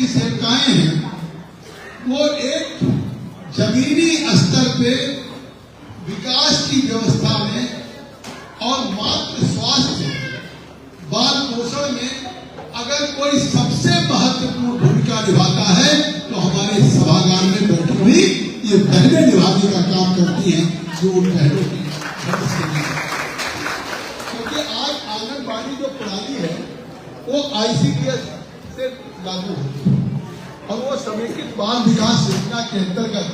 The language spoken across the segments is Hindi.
की सेविकाएं हैं वो एक जमीनी स्तर पे विकास की व्यवस्था में और मातृ स्वास्थ्य बाल पोषण में अगर कोई सबसे महत्वपूर्ण भूमिका निभाता है तो हमारे सभागार में बैठी हुई ये बहनें निभाने का काम करती हैं, जो उन बहनों की क्योंकि आज आंगनबाड़ी जो प्रणाली है वो ICDS से लागू होती है और वो समेकित बाल विकास योजना के अंतर्गत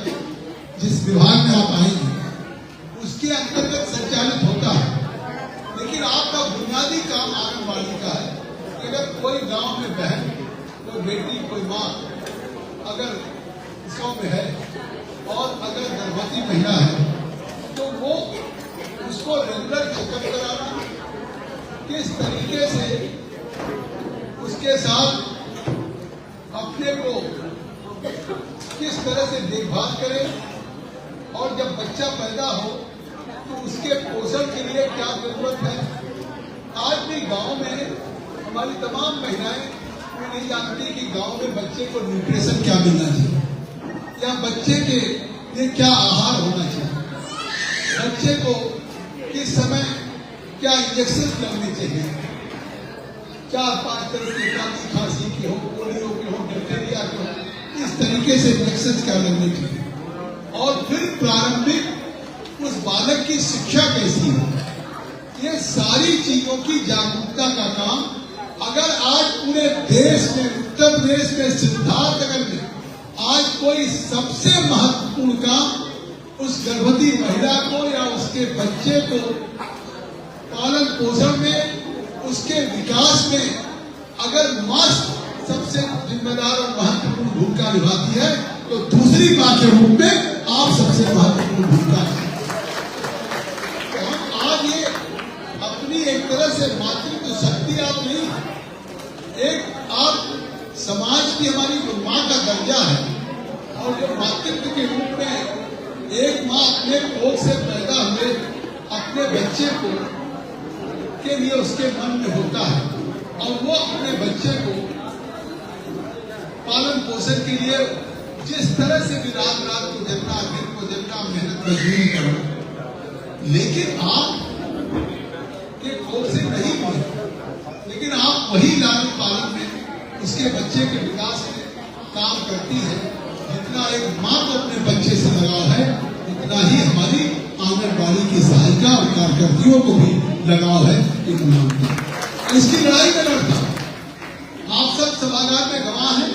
जिस विभाग में आप आएंगे उसके अंतर्गत संचालित होता है। लेकिन आपका बुनियादी काम आंगनबाड़ी का है कि अगर कोई गांव में बहन, कोई बेटी, कोई माँ अगर गांव में है और अगर गर्भवती महिला है तो वो उसको रेगुलर चेकअप कराना, किस तरीके से उसके साथ अपने को किस तरह से देखभाल करें और जब बच्चा पैदा हो तो उसके पोषण के लिए क्या जरूरत है। आज भी गांव में हमारी तमाम महिलाएं नहीं जानती कि गांव में बच्चे को न्यूट्रिशन क्या मिलना चाहिए या बच्चे के लिए क्या आहार होना चाहिए, बच्चे को किस समय क्या इंजेक्शन लगने चाहिए, 4-5 तरह की खांसी, खांसी की हो, पोलियो की हो, डिप्थीरिया की हो, इस तरीके से इंजेक्शन क्या लगने चाहिए और फिर प्रारंभिक उस बालक की शिक्षा कैसी है। ये सारी चीजों की जागरूकता का काम अगर आज पूरे देश में, उत्तर प्रदेश में, सिद्धार्थनगर में आज कोई सबसे महत्वपूर्ण काम उस गर्भवती महिला को या उसके बच्चे को पालन पोषण में, उसके विकास में अगर माँ सबसे जिम्मेदार और महत्वपूर्ण भूमिका निभाती है तो दूसरी माँ के रूप में आप सबसे महत्वपूर्ण भूमिका है। आज ये अपनी एक तरह से मातृत्व शक्ति आप नहीं, एक आप समाज की हमारी जो माँ का दर्जा है और जो मातृत्व के रूप में एक माँ अपने कोख से पैदा हुए अपने बच्चे को के लिए उसके मन में होता है और वो अपने बच्चे को पालन पोषण के लिए जिस तरह से भी रात को जितना दिन को जितना मेहनत मजदूरी करो, लेकिन आप के कोख से नहीं हुए, लेकिन आप वही लालन पालन में उसके बच्चे के विकास में काम करती है। जितना एक माँ को अपने बच्चे से लगाव है उतना ही हमारी आंगनबाड़ी की सहायिका और कार्यकर्तियों को भी लगाव है। इसकी लड़ाई में लड़ता आप सब सभागार में गवाह हैं।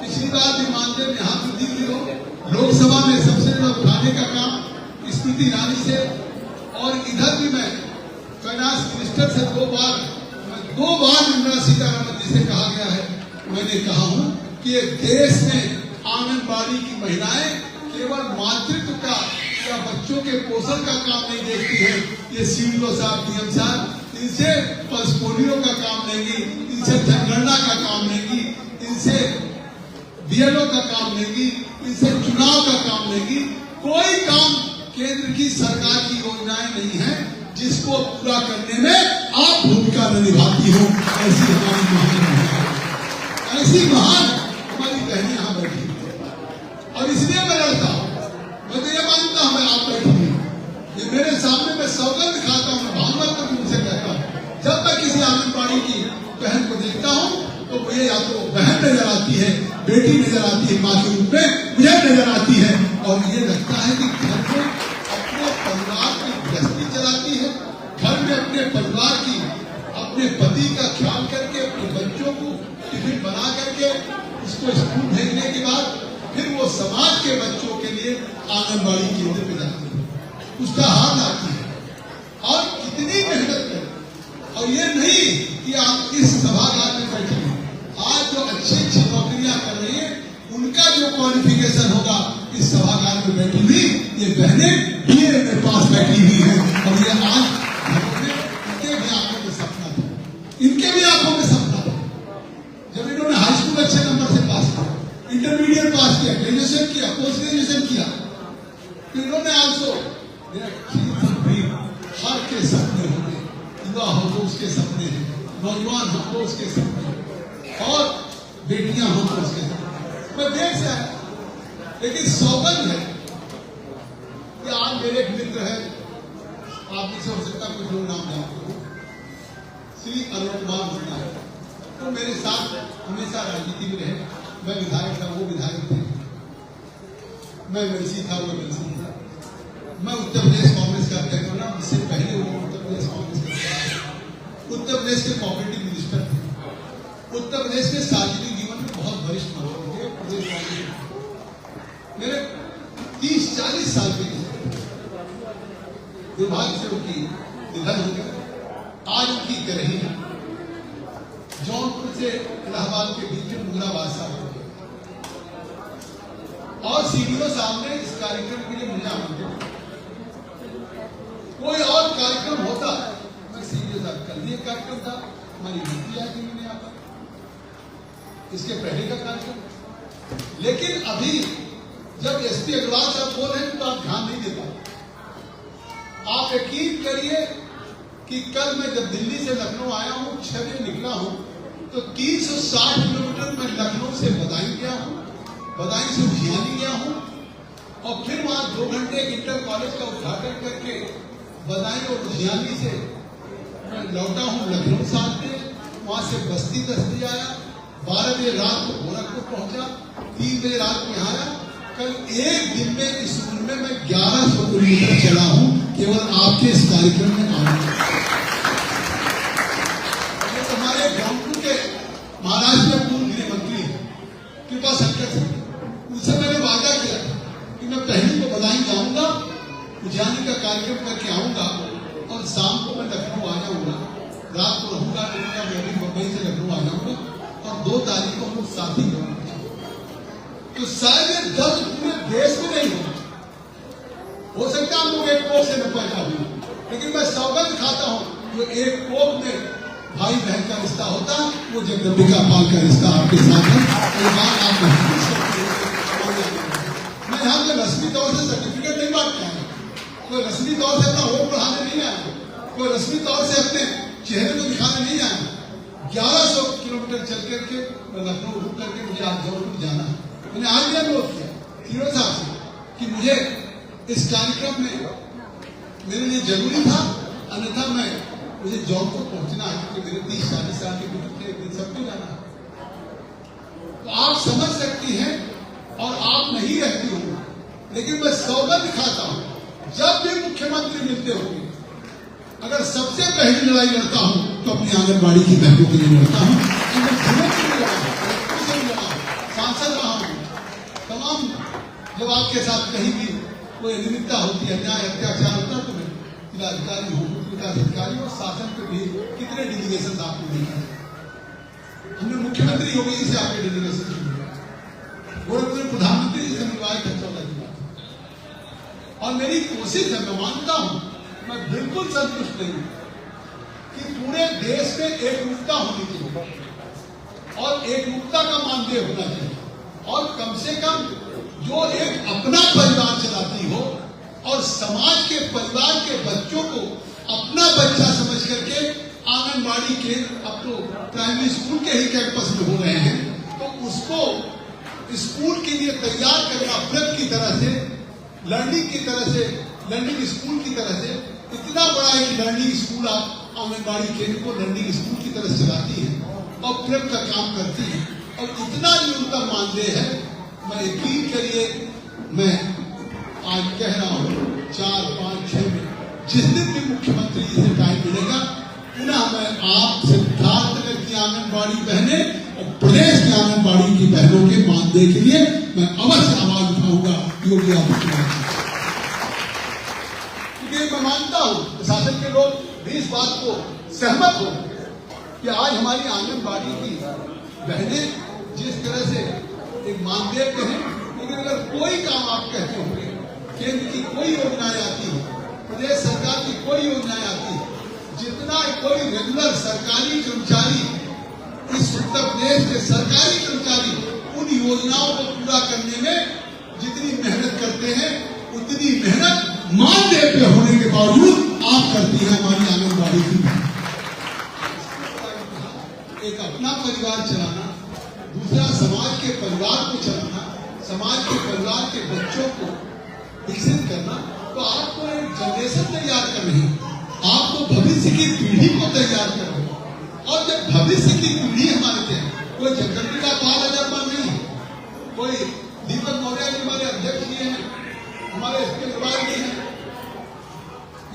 पिछली बार भी मानदेय में यहाँ वृद्धि की हो, लोकसभा में सबसे ज्यादा उठाने का काम स्मृति ईरानी से और इधर भी मैं फाइनेंस मिनिस्टर से दो बार निर्मला सीतारमण जी से कहा गया है। मैंने कहा हूँ कि ये देश में आंगनबाड़ी की महिलाएं केवल मातृत्व का या बच्चों के पोषण का काम नहीं देखती है। ये सीडीओ साहब, डीएम साहब इनसे पल्स पोलियो का काम लेंगी, इनसे जनगणना का काम लेंगी, इनसे बीएलओ का काम लेंगी, इनसे चुनाव का काम लेंगी। कोई काम केंद्र की सरकार की योजनाएं नहीं है जिसको पूरा करने में आप भूमिका न निभाती हो। ऐसी हमारी महान, ऐसी महान हमारी बहनें यहाँ बैठी और इसलिए मैं लड़ता हूँ। मैं तो ये मानता हूँ मैं आप बैठी हूँ, ये मेरे सामने मैं सौगंध खाता हूँ, भागवत को मुझसे कहता हूँ। जब मैं किसी आंगनबाड़ी की बहन को देखता हूँ तो मुझे या तो बहन नजर आती है, बेटी नजर आती है, माँ के रूप में मुझे नजर आती है और ये लगता है कि घर में अपने परिवार की गृहस्थी चलाती है, घर में अपने परिवार की, अपने पति का ख्याल करके, अपने बच्चों को टिफिन बना करके उसको स्कूल भेजने के बाद फिर वो समाज के बच्चों के लिए आंगनबाड़ी केंद्र पे जाती है, उसका हाथ आती है और कितनी मेहनत करें। और ये नहीं कि आप इस सभागार में बैठे हैं, आज जो अच्छी नौकरियां कर रही है उनका जो क्वालिफिकेशन होगा इस सभागार में बैठी हुई ये बहनें बीए में पास बैठी हुई है और ये आज इनके भी आंखों में सपना था, इनके भी आंखों में सपना था। जब इन्होंने हाई स्कूल अच्छे नंबर से पास किया, इंटरमीडिएट पास किया, ग्रेजुएशन किया, पोस्ट ग्रेजुएशन किया, तो इन्होंने आल्सो हर के सपने होंगे, युवा हो तो उसके सपने हैं, नौजवान हो तो उसके सपने हैं। और बेटियां हों तो उसके साथ मैं देर से आया, लेकिन सौगंध है कि आज मेरे एक मित्र है, आप भी से हो सकता कुछ लोग नाम जानते हो, श्री अरुण कुमार मिश्रा है, तो मेरे साथ हमेशा राजनीति में रहे। मैं विधायक था, वो विधायक थे, मैं एमएलसी था, वो एमएलसी था। मैं उत्तर प्रदेश कांग्रेस का अध्यक्ष बना, इससे पहले वो उत्तर प्रदेश कांग्रेस के उत्तर प्रदेश के कोऑपरेटिव मिनिस्टर थे। उत्तर प्रदेश के सार्वजनिक जीवन में बहुत वरिष्ठ मंत्री थे प्रदेश कांग्रेस। मेरे 30-40 साल के दुर्भाग्य से उनकी निधन हो गया। आज उनकी गृहिणी जौनपुर से इलाहाबाद के बीच में मुगराबाद साहब और सीडीओ साहब ने इस कार्यक्रम के लिए मुझे आमंत्रित। कोई और कार्यक्रम होता, मैं सीडीओ साहब कल भी एक कार्यक्रम था, हमारी नीति आई थी मैंने यहाँ पर, इसके पहले का कार्यक्रम। लेकिन अभी जब एसपी अग्रवाल साहब बोल रहे हैं तो आप ध्यान नहीं दे पाते। आप यकीन करिए कि कल मैं जब दिल्ली से लखनऊ आया हूं, 6 बजे निकला हूं, तो 360 किलोमीटर मैं लखनऊ से बदायूं गया हूं, बदायूं से उजियानी गया हूं, और फिर वहां 2 घंटे इंटर कॉलेज का उद्घाटन करके बदायूं और उजियानी से मैं लौटा हूं लखनऊ साथ में। वहां से बस्ती 10 बजे आया, 12 बजे रात को गोरखपुर पहुंचा, 3 बजे रात में आया। कल एक दिन में इस उम्र में मैं 1100 किलोमीटर चला हूं, केवल आपके इस कार्यक्रम में आने। हमारे जौनपुर के महाराष्ट्र में पूर्व गृह मंत्री कृपा शंकर सिंह, उनसे मैंने वादा किया कि मैं पहली को बदायूं जाऊंगा, उजियानी का कार्यक्रम करके आऊंगा और शाम को मैं लखनऊ आ जाऊंगा, रात को रहूंगा, मैं भी मुंबई से लखनऊ आ जाऊंगा और 2 तारीख को हम लोग साथ ही जाऊंगा। तो शायद ये दर्द पूरे देश में नहीं हो सकता हम लोग एक कोख से न पैदा हुए, लेकिन मैं सौगंध खाता हूं जो एक कोख में भाई बहन का रिश्ता होता, वो जगदम्बिका पाल का रिश्ता आपके साथ है। मैं यहाँ पे रस्मी तौर से सर्टिफिकेट नहीं बांटता है, कोई रस्मी तौर से अपना वोट बढ़ाने नहीं आया, कोई रस्मी तौर से अपने चेहरे को दिखाने नहीं आया। 1100 किलोमीटर चल करके मैं लखनऊ रुक करके मुझे आज जौनपुर जाना है। मैंने आज भी अनुरोध किया सीओ साहब से कि मुझे इस कार्यक्रम में मेरे लिए जरूरी था, अन्यथा मुझे जौनपुर पहुंचना है क्योंकि मेरे 30-40 साल के बुजुर्ग थे, एक दिन सबको जाना है। तो आप समझ सकती हैं और आप नहीं रहती होंगी, लेकिन मैं सौगंध खाता हूं जब भी मुख्यमंत्री मिलते होंगे, अगर सबसे पहली लड़ाई लड़ता हूं तो अपनी आंगनबाड़ी की बहनों के लिए लड़ता हूं, सांसद रहा हूं। तमाम जब आपके साथ कहीं भी कोई अनियमितता होती है, अन्याय अत्याचार होता है, तो मैं जिलाधिकारी हूँ, विकास और शासन पे भी कितने डेलीगेशन आपने देखा है। हमने मुख्यमंत्री योगी जी से आपके डेलीगेशन गोरखपुर प्रधानमंत्री जी से मिलवाए थे 14 की बात। और मेरी कोशिश है, मैं मानता हूं, मैं बिल्कुल संतुष्ट नहीं हूं कि पूरे देश में एकरूपता होनी चाहिए और एकरूपता का मानदेय होना चाहिए, और कम से कम जो एक अपना परिवार चलाती हो और समाज के परिवार के बच्चों को अपना बच्चा समझ करके आंगनबाड़ी केंद्र, अब तो प्राइमरी स्कूल के ही कैंपस में हो रहे हैं, तो उसको स्कूल के लिए तैयार करना प्रेप की तरह से, लर्निंग की तरह से, लर्निंग स्कूल की तरह से, इतना बड़ा एक लर्निंग स्कूल आप आंगनबाड़ी केंद्र को लर्निंग स्कूल की तरह चलाती है और प्रेप का काम करती है, और इतना न्यूनतम मानदेय है। मैं यकीन करिए, मैं आज कह रहा हूं 4, 5, 6 में जिस दिन भी मुख्यमंत्री जी से टाइम मिलेगा, पुनः मैं आप सिद्धार्थनगर की आंगनबाड़ी बहनें और प्रदेश की आंगनबाड़ी की बहनों के मानदेय के लिए मैं अवश्य आवाज उठाऊंगा योगी आदित्यनाथ। क्योंकि मैं मानता हूं प्रशासन के लोग भी इस बात को सहमत हो कि आज हमारी आंगनबाड़ी की बहनें जिस तरह से एक मानदेय कहें, लेकिन अगर कोई काम आप कहते होंगे, केंद्र की कोई योजनाएं आती है, प्रदेश सरकार की कोई योजनाएं आती है, जितना कोई रेगुलर सरकारी कर्मचारी इस उत्तर प्रदेश के सरकारी कर्मचारी उन योजनाओं को पूरा करने में जितनी मेहनत करते हैं, उतनी मेहनत मानदेय पे होने के बावजूद आप करती हैं हमारी आंगनबाड़ी की। एक अपना परिवार चलाना दूसरा समाज के परिवार को चलाना, समाज के परिवार के बच्चों को विकसित करना, तो आपको एक जनरेशन तैयार करनी है, आपको भविष्य की पीढ़ी को तैयार करना है। और जब भविष्य की पीढ़ी हमारे थे, कोई जगदम्बिका पाल अजरमान नहीं है, कोई दीपक मौर्य जी हमारे अध्यक्ष जी हैं, हमारे इसके निर्वाह जी हैं,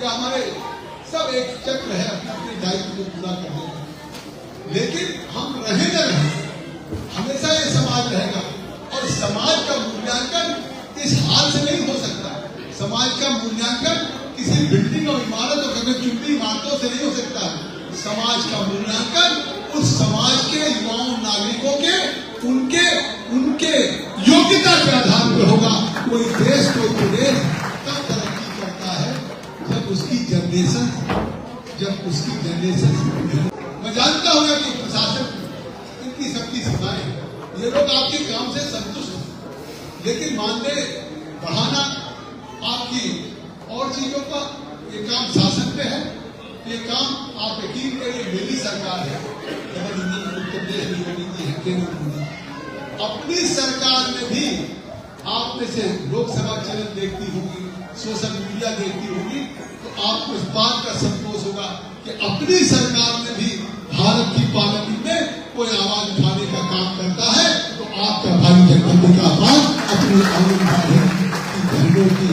या हमारे सब एक चक्र है अपने अपने दायित्व को पूरा करने का। लेकिन हम रहे न रहे, हमेशा ये समाज रहेगा। और समाज का मूल्यांकन इस हाल से नहीं हो सकता। समाज का मूल्यांकन किसी बिल्डिंग और इमारत और गगनचुंबी इमारतों से नहीं हो सकता। समाज का मूल्यांकन उस समाज के युवाओं नागरिकों के उनके योग्यता के आधार पर होगा। कोई देश कोई प्रदेश तब तरक्की करता है जब उसकी जनरेशन मैं जानता हूं कि प्रशासन इनकी सबकी सीमाएं, ये लोग आपके काम से संतुष्ट हैं, लेकिन मानदेय बढ़ाना आपकी और चीजों का ये काम शासन पे है। ये काम आप यकीन करिए मेरी सरकार है, उत्तर प्रदेश में योगी जी है, केंद्र मोदी, अपनी सरकार में भी आप में से लोकसभा चैनल देखती होगी, सोशल मीडिया देखती होगी, तो आपको इस बात का संतोष होगा कि अपनी सरकार में भी भारत की पार्लियामेंट में कोई आवाज उठाने का काम करता है, तो आपका भारतीय जनता पार्टी का आवाज अपनी बहनों की